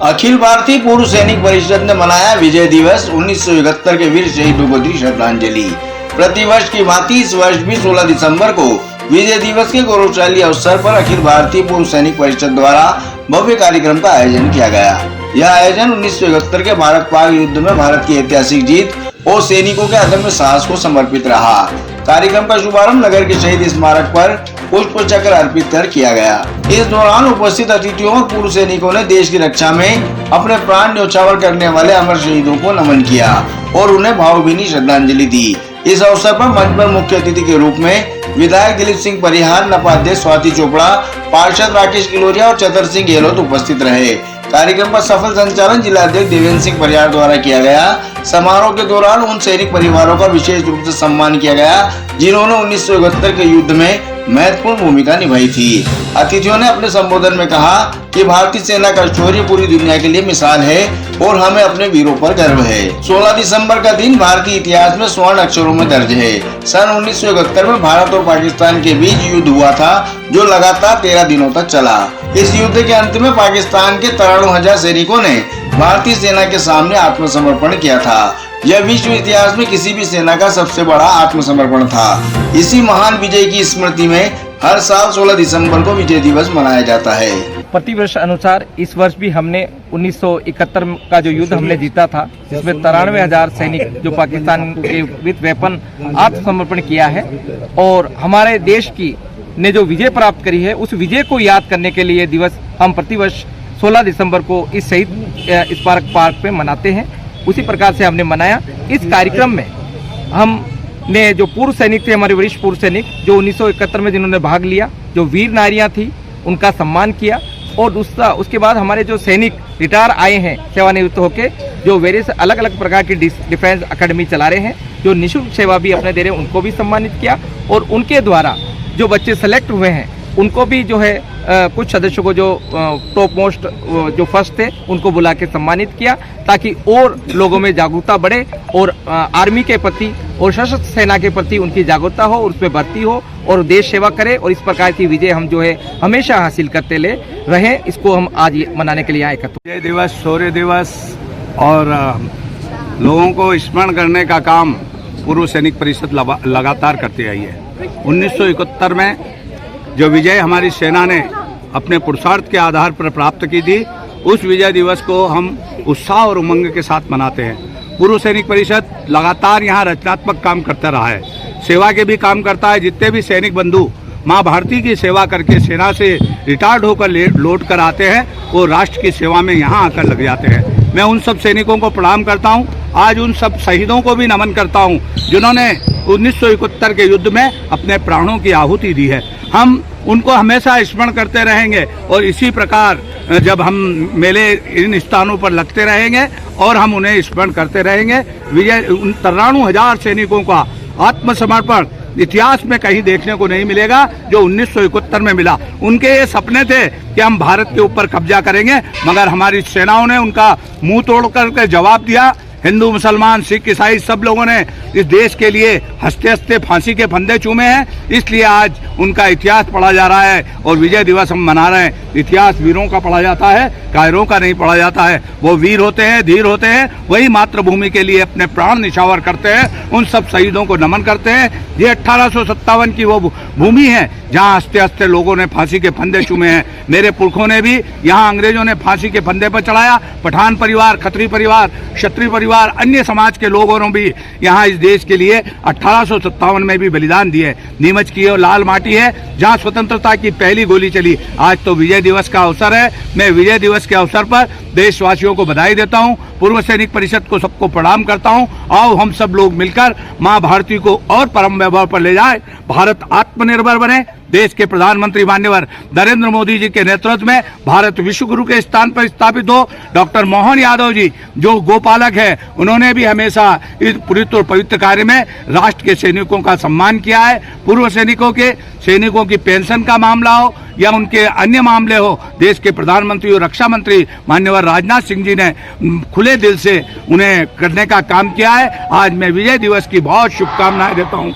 अखिल भारतीय पूर्व सैनिक परिषद ने मनाया विजय दिवस। 1971 के वीर शहीदों को दी श्रद्धांजलि। प्रतिवर्ष की भांति इस वर्ष भी 16 दिसंबर को विजय दिवस के गौरवशाली अवसर पर अखिल भारतीय पूर्व सैनिक परिषद द्वारा भव्य कार्यक्रम का आयोजन किया गया। यह आयोजन 1971 के भारत पाक युद्ध में भारत की ऐतिहासिक जीत और सैनिकों के अदम्य साहस को समर्पित रहा। कार्यक्रम का शुभारंभ नगर के शहीद स्मारक पर पुष्प चक्र अर्पित कर किया गया। इस दौरान उपस्थित अतिथियों और पूर्व सैनिकों ने देश की रक्षा में अपने प्राण न्यौछावर करने वाले अमर शहीदों को नमन किया और उन्हें भावभीनी श्रद्धांजलि दी। इस अवसर पर मंच पर मुख्य अतिथि के रूप में विधायक दिलीप सिंह परिहार, नपाध्यक्ष स्वाति चोपड़ा, पार्षद राकेश किलोरिया और चतर सिंह गहलोत उपस्थित रहे। कार्यक्रम का सफल संचालन जिलाध्यक्ष देवेंद्र सिंह परिहार द्वारा किया गया। समारोह के दौरान उन सैनिक परिवारों का विशेष रूप से सम्मान किया गया जिन्होंने 1971 के युद्ध में महत्वपूर्ण भूमिका निभाई थी। अतिथियों ने अपने संबोधन में कहा कि भारतीय सेना का शौर्य पूरी दुनिया के लिए मिसाल है और हमें अपने वीरों पर गर्व है। 16 दिसंबर का दिन भारतीय इतिहास में स्वर्ण अक्षरों में दर्ज है। सन 1971 में भारत और पाकिस्तान के बीच युद्ध हुआ था जो लगातार 13 दिनों तक चला। इस युद्ध के अंत में पाकिस्तान के 93,000 सैनिकों ने भारतीय सेना के सामने आत्मसमर्पण किया था। यह विश्व इतिहास में किसी भी सेना का सबसे बड़ा आत्मसमर्पण था। इसी महान विजय की स्मृति में हर साल 16 दिसंबर को विजय दिवस मनाया जाता है। प्रतिवर्ष अनुसार इस वर्ष भी हमने 1971 का जो युद्ध हमने जीता था, जिसमें 93,000 सैनिक जो पाकिस्तान के विद वेपन आत्मसमर्पण किया है और हमारे देश की ने जो विजय प्राप्त करी है, उस विजय को याद करने के लिए दिवस हम प्रतिवर्ष 16 दिसंबर को इस शहीद स्मारक पार्क में मनाते हैं। उसी प्रकार से हमने मनाया। इस कार्यक्रम में हमने जो पूर्व सैनिक थे, हमारे वरिष्ठ पूर्व सैनिक जो 1971 में जिन्होंने भाग लिया, जो वीर नारियां थी, उनका सम्मान किया और दूसरा उसके बाद हमारे जो सैनिक रिटायर आए हैं सेवानिवृत्त होके, जो वेरियस अलग अलग प्रकार की डिफेंस अकेडमी चला रहे हैं, जो निःशुल्क सेवा भी अपने दे रहे हैं, उनको भी सम्मानित किया और उनके द्वारा जो बच्चे सेलेक्ट हुए हैं उनको भी जो है कुछ सदस्यों को जो टॉप मोस्ट जो फर्स्ट थे उनको बुला के सम्मानित किया ताकि और लोगों में जागरूकता बढ़े और आर्मी के प्रति और सशस्त्र सेना के प्रति उनकी जागरूकता हो और उसमें भर्ती हो और देश सेवा करे और इस प्रकार की विजय हम जो है हमेशा हासिल करते ले रहे। इसको हम आज मनाने के लिए आए एकत्र। विजय दिवस, शौर्य दिवस और लोगों को स्मरण करने का काम पूर्व सैनिक परिषद लगातार करती आई है। 1971 में जो विजय हमारी सेना ने अपने पुरुषार्थ के आधार पर प्राप्त की थी, उस विजय दिवस को हम उत्साह और उमंग के साथ मनाते हैं। पूर्व सैनिक परिषद लगातार यहाँ रचनात्मक काम करता रहा है, सेवा के भी काम करता है। जितने भी सैनिक बंधु माँ भारती की सेवा करके सेना से रिटायर्ड होकर लौट कर आते हैं, वो राष्ट्र की सेवा में यहाँ आकर लग जाते हैं। मैं उन सब सैनिकों को प्रणाम करता हूँ। आज उन सब शहीदों को भी नमन करता हूँ जिन्होंने 1971 के युद्ध में अपने प्राणों की आहुति दी है। हम उनको हमेशा स्मरण करते रहेंगे और इसी प्रकार जब हम मेले इन स्थानों पर लगते रहेंगे और हम उन्हें स्मरण करते रहेंगे। विजय 93,000 सैनिकों का आत्मसमर्पण इतिहास में कहीं देखने को नहीं मिलेगा जो 1971 में मिला। उनके ये सपने थे कि हम भारत के ऊपर कब्जा करेंगे, मगर हमारी सेनाओं ने उनका मुंह तोड़ करके जवाब दिया। हिंदू, मुसलमान, सिख, ईसाई सब लोगों ने इस देश के लिए हंसते हंसते फांसी के फंदे चूमे हैं। इसलिए आज उनका इतिहास पढ़ा जा रहा है और विजय दिवस हम मना रहे हैं। इतिहास वीरों का पढ़ा जाता है, कायरों का नहीं पढ़ा जाता है। वो वीर होते हैं, धीर होते हैं, वही मातृभूमि के लिए अपने प्राण निछावर करते हैं। उन सब शहीदों को नमन करते हैं। ये 1857 की वो भूमि है जहाँ हंसते हंसते लोगों ने फांसी के फंदे चूमे हैं। मेरे पुरखों ने भी यहाँ अंग्रेजों ने फांसी के फंदे पर चढ़ाया। पठान परिवार, खत्री परिवार, क्षत्रिय परिवार, अन्य समाज के लोगों ने भी यहाँ इस देश के लिए 1857 में भी बलिदान दिए। नीमच की वो लाल माटी है जहाँ स्वतंत्रता की पहली गोली चली। आज तो विजय दिवस का अवसर है। मैं विजय दिवस के अवसर पर देशवासियों को बधाई देता हूँ, पूर्व सैनिक परिषद को सबको प्रणाम करता हूँ। आओ हम सब लोग मिलकर माँ भारती को और परम वैभव पर ले जाए। भारत आत्मनिर्भर बने। देश के प्रधानमंत्री माननीय नरेंद्र मोदी जी के नेतृत्व में भारत विश्व गुरु के स्थान पर स्थापित हो। डॉक्टर मोहन यादव जी जो गोपालक है, उन्होंने भी हमेशा इस पवित्र कार्य में राष्ट्र के सैनिकों का सम्मान किया है। पूर्व सैनिकों की पेंशन का मामला हो या उनके अन्य मामले हो, देश के प्रधानमंत्री और रक्षा मंत्री माननीय राजनाथ सिंह जी ने खुले दिल से उन्हें करने का काम किया है। आज मैं विजय दिवस की बहुत शुभकामनाएं देता हूँ।